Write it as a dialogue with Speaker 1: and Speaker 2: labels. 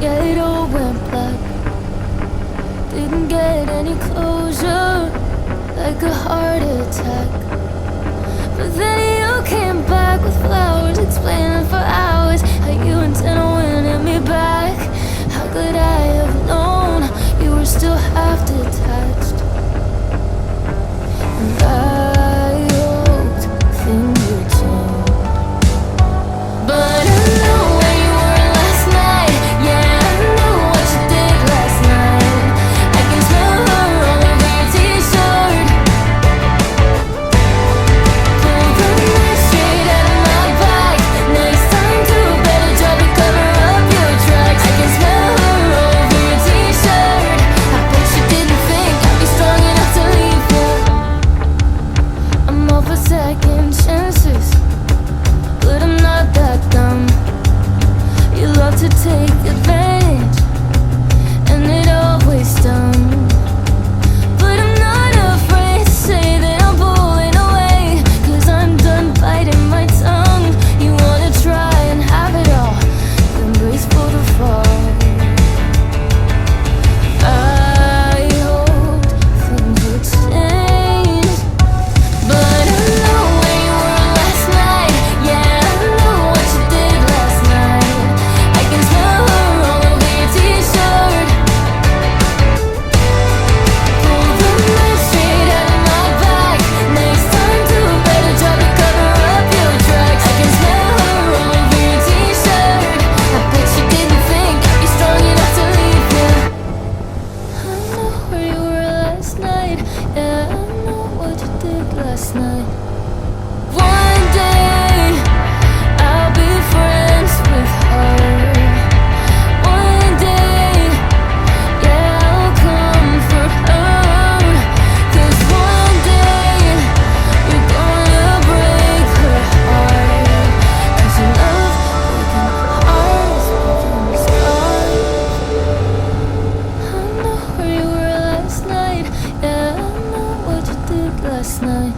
Speaker 1: Yeah, it all went black. Didn't get any closure, like a heart attack. But then you came back with flowers, explaining for hours how you intend on winning me back. How could I have known you were still half detached? And I hoped things would change, but I know where you were last night. Yeah, I know what you did last night. I can smell her all over your t-shirt. Pull the knife straight out of my back. Next time do better job to cover up your tracks. I can smell her all over your t-shirt. I bet you didn't think I'd be strong enough to leave you. I'm all for second chances, but I'm not that dumb. You love to take advantage, and it always stung. But I'm not afraid to say that I'm pulling away, 'cause I'm done biting my tongue. You wanna try and have it all, then brace for the fall. I hoped things would change, but I know where you were last night. Yeah, I know what you did last night. I can smell her all over your t-shirt. Pull the knife straight out of my back. Next time do a better job to cover up your tracks. I can smell her all over your t-shirt. I bet you didn't think I'd be strong enough to leave you. I know where you were last night. Yeah, I know what you did last night. One day I'll be friends with her. One day, yeah, I'll comfort her. 'Cause one day you're gonna break her heart. 'Cause you love breaking hearts, breaking scars. I know where you were last night. Yeah, I know what you did last night.